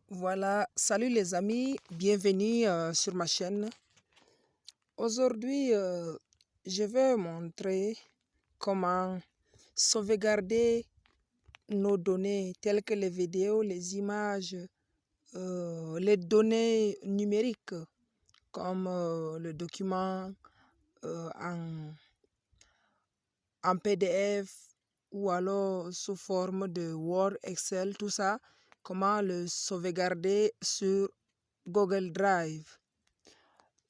Voilà, salut les amis, bienvenue sur ma chaîne. Aujourd'hui, je vais montrer comment sauvegarder nos données telles que les vidéos, les images, les données numériques comme le document en PDF ou alors sous forme de Word, Excel, tout ça, comment le sauvegarder sur Google Drive.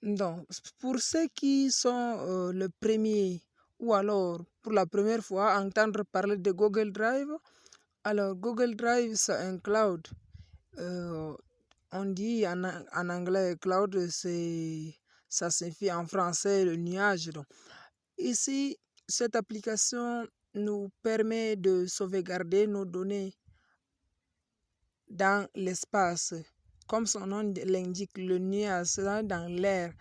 Donc, pour ceux qui sont le premier ou alors pour la première fois à entendre parler de Google Drive, alors Google Drive c'est un cloud. On dit en anglais cloud, ça signifie en français le nuage. Donc, ici, cette application nous permet de sauvegarder nos données dans l'espace. Comme son nom l'indique, le nuage sera dans l'air.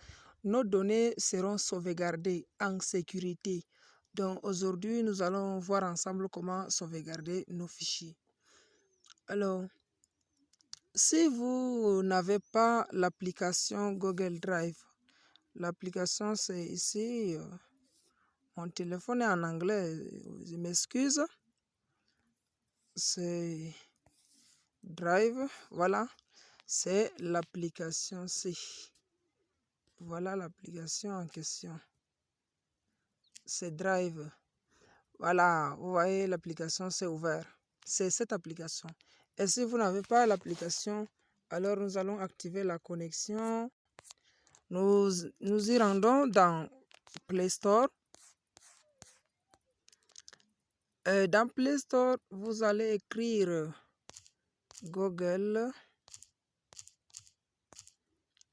Nos données seront sauvegardées en sécurité. Donc aujourd'hui, nous allons voir ensemble comment sauvegarder nos fichiers. Alors, si vous n'avez pas l'application Google Drive, l'application c'est ici. Mon téléphone est en anglais, je m'excuse. C'est Drive, voilà. C'est l'application C. Voilà l'application en question. C'est Drive. Voilà, vous voyez l'application, c'est ouvert. C'est cette application. Et si vous n'avez pas l'application, alors nous allons activer la connexion. Nous y rendons dans Play Store. Dans Play Store, vous allez écrire Google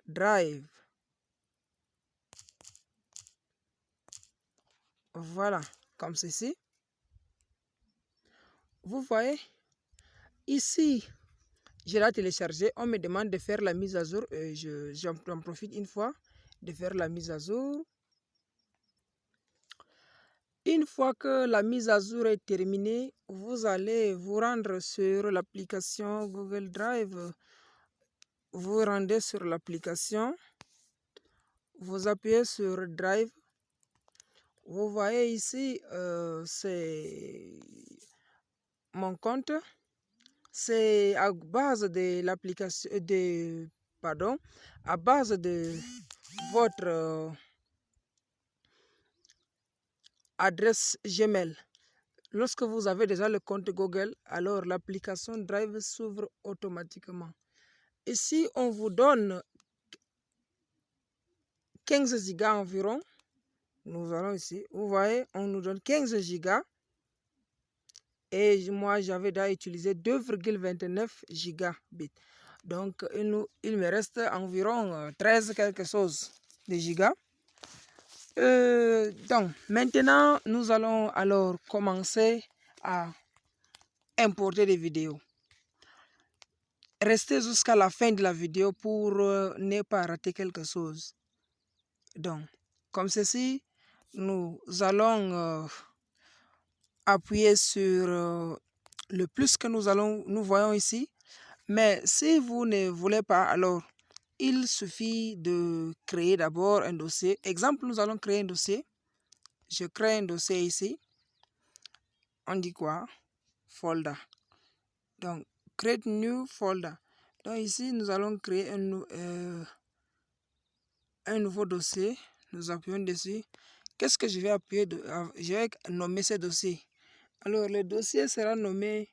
Drive. Voilà, comme ceci. Vous voyez, ici, je l'ai téléchargé. On me demande de faire la mise à jour. J'en profite une fois de faire la mise à jour. Une fois que la mise à jour est terminée, vous allez vous rendre sur l'application Google Drive. Vous rendez sur l'application. Vous appuyez sur Drive. Vous voyez ici, c'est mon compte. C'est à base de l'application à base de votre adresse Gmail. Lorsque vous avez déjà le compte Google, alors l'application Drive s'ouvre automatiquement. Ici, on vous donne 15 gigas environ. Nous allons ici, vous voyez, on nous donne 15 gigas. Et moi, j'avais déjà utilisé 2,29 gigabits. Donc, il me reste environ 13 quelque chose de gigas. Donc, maintenant, nous allons alors commencer à importer des vidéos. Restez jusqu'à la fin de la vidéo pour ne pas rater quelque chose. Donc, comme ceci, nous allons appuyer sur le plus que nous voyons ici. Mais si vous ne voulez pas, alors il suffit de créer d'abord un dossier. Exemple, nous allons créer un dossier. Je crée un dossier ici. On dit quoi? Folder. Donc, create new folder. Donc ici, nous allons créer un nouveau dossier. Nous appuyons dessus. Qu'est-ce que je vais appuyer? Je vais nommer ce dossier. Alors, le dossier sera nommé...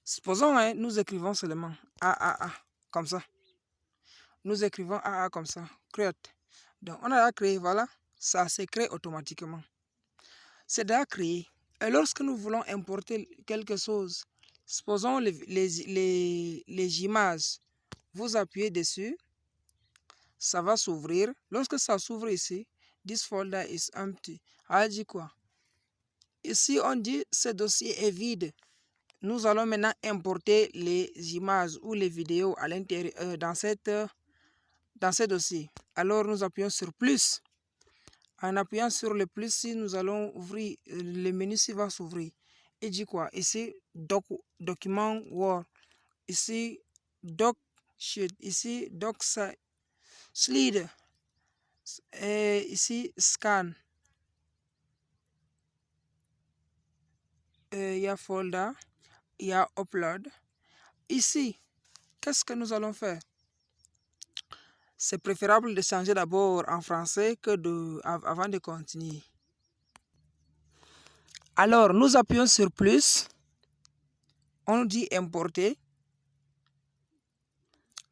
supposons, hein, nous écrivons seulement AAA, comme ça. Nous écrivons AA comme ça. Create. Donc, on a créé, voilà. Ça se crée automatiquement. C'est déjà créé. Et lorsque nous voulons importer quelque chose, supposons les images, vous appuyez dessus, ça va s'ouvrir. Lorsque ça s'ouvre ici, this folder is empty. Ça dit quoi? Ici, on dit ce dossier est vide. Nous allons maintenant importer les images ou les vidéos à l'intérieur dans ce dossier. Alors, nous appuyons sur plus. En appuyant sur le plus, nous allons ouvrir, le menu va s'ouvrir. il dit quoi? Ici, document Word. Ici, doc sheet. Ici, doc slide. Et ici, scan. Il y a folder. Il y a upload. Ici, qu'est-ce que nous allons faire? C'est préférable de changer d'abord en français que avant de continuer. Alors, nous appuyons sur plus. On nous dit importer.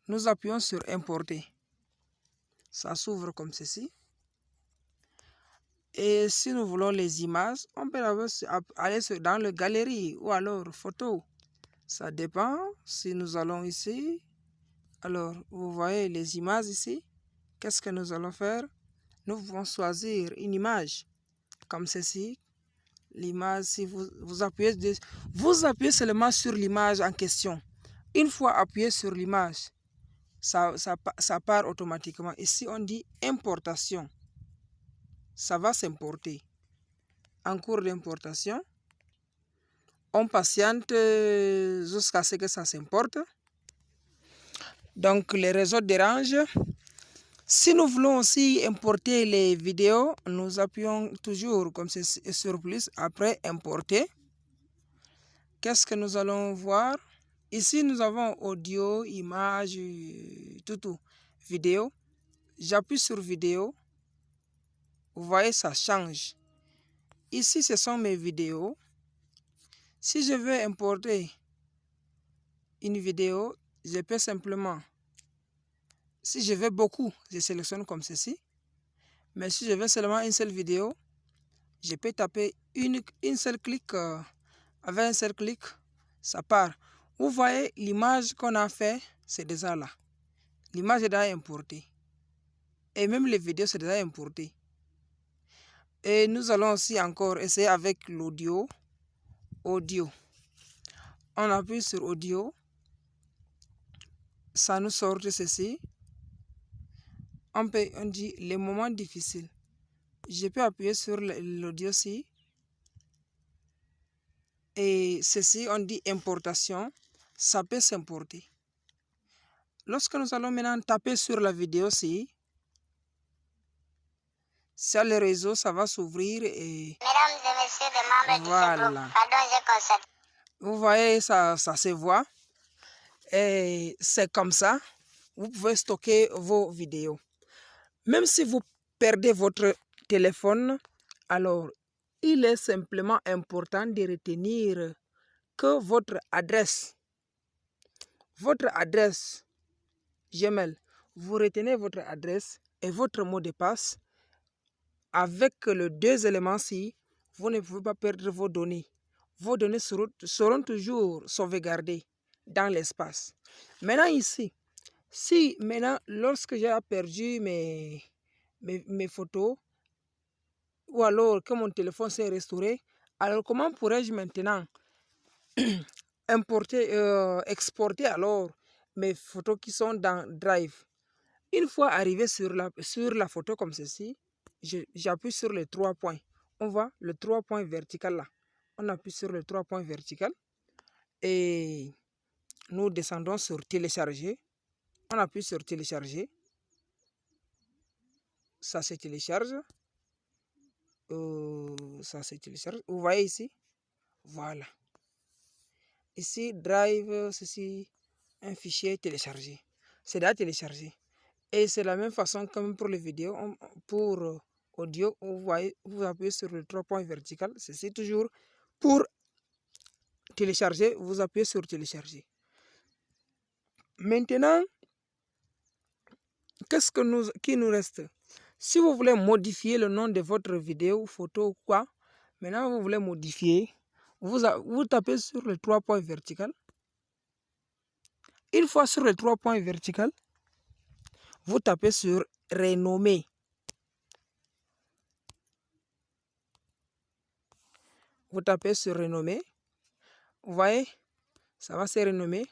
Nous appuyons sur importer. Ça s'ouvre comme ceci. Et si nous voulons les images, on peut aller dans le galerie ou alors photo. Ça dépend. Si nous allons ici, alors vous voyez les images ici. Qu'est-ce que nous allons faire? Nous pouvons choisir une image comme ceci. L'image, si vous appuyez seulement sur l'image en question. Une fois appuyé sur l'image, ça part automatiquement. Ici, on dit importation. Ça va s'importer. En cours d'importation, on patiente jusqu'à ce que ça s'importe. Donc, les réseaux dérangent. Si nous voulons aussi importer les vidéos, nous appuyons toujours comme c'est sur plus, après importer. Qu'est-ce que nous allons voir? Ici, nous avons audio, image, tout. Vidéo. J'appuie sur vidéo. Vous voyez, ça change. Ici, ce sont mes vidéos. Si je veux importer une vidéo, je peux simplement, si je veux beaucoup, je sélectionne comme ceci. Mais si je veux seulement une seule vidéo, je peux taper une seule clic. Avec un seul clic, ça part. Vous voyez, l'image qu'on a fait, c'est déjà là. L'image est déjà importée. Et même les vidéos, c'est déjà importé. Et nous allons aussi encore essayer avec l'audio. Audio. On appuie sur audio. Ça nous sort ceci. On dit les moments difficiles. Je peux appuyer sur l'audio aussi. Et ceci, on dit importation. Ça peut s'importer. Lorsque nous allons maintenant taper sur la vidéo aussi, sur le réseau, ça va s'ouvrir et Mesdames et messieurs, des membres voilà. du groupe, pardon, j'ai constaté. Vous voyez, ça se voit. Et c'est comme ça, vous pouvez stocker vos vidéos. Même si vous perdez votre téléphone, alors il est simplement important de retenir que votre adresse Gmail, vous retenez votre adresse et votre mot de passe. Avec les deux éléments-ci, vous ne pouvez pas perdre vos données. Vos données seront toujours sauvegardées dans l'espace. Maintenant ici, si maintenant, lorsque j'ai perdu mes photos, ou alors que mon téléphone s'est restauré, alors comment pourrais-je maintenant exporter alors mes photos qui sont dans Drive? Une fois arrivé sur la photo comme ceci, j'appuie sur les 3 points. On voit le 3 points vertical là. On appuie sur le 3 points vertical et nous descendons sur télécharger. On appuie sur télécharger. Ça se télécharge. Ça se télécharge. Vous voyez ici? Voilà. Ici, Drive, ceci, un fichier téléchargé. C'est déjà téléchargé. Et c'est la même façon comme pour les vidéos. Pour audio, vous voyez, vous appuyez sur le 3 points vertical. C'est toujours pour télécharger. Vous appuyez sur télécharger. Maintenant, qu'est-ce qui nous reste? Si vous voulez modifier le nom de votre vidéo ou photo ou quoi, maintenant vous voulez modifier, vous tapez sur le 3 points vertical. Une fois sur le 3 points vertical, vous tapez sur renommer. Vous tapez sur renommer. Vous voyez, ça va se renommer.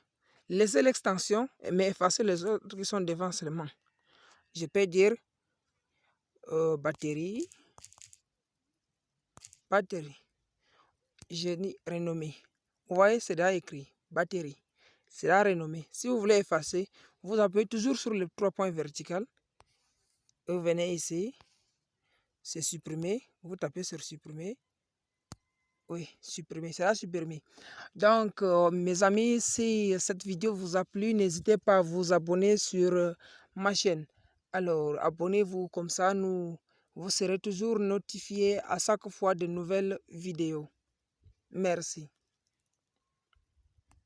Laissez l'extension, mais effacez les autres qui sont devant seulement. Je peux dire batterie. j'ai dit renommer. Vous voyez, c'est déjà écrit batterie. C'est là renommé. Si vous voulez effacer, vous appuyez toujours sur les 3 points verticaux. Et vous venez ici. C'est supprimer. Vous tapez sur supprimer. Oui, supprimer. C'est là supprimer. Donc, mes amis, si cette vidéo vous a plu, n'hésitez pas à vous abonner sur ma chaîne. Alors, abonnez-vous, comme ça, vous serez toujours notifiés à chaque fois de nouvelles vidéos. Merci.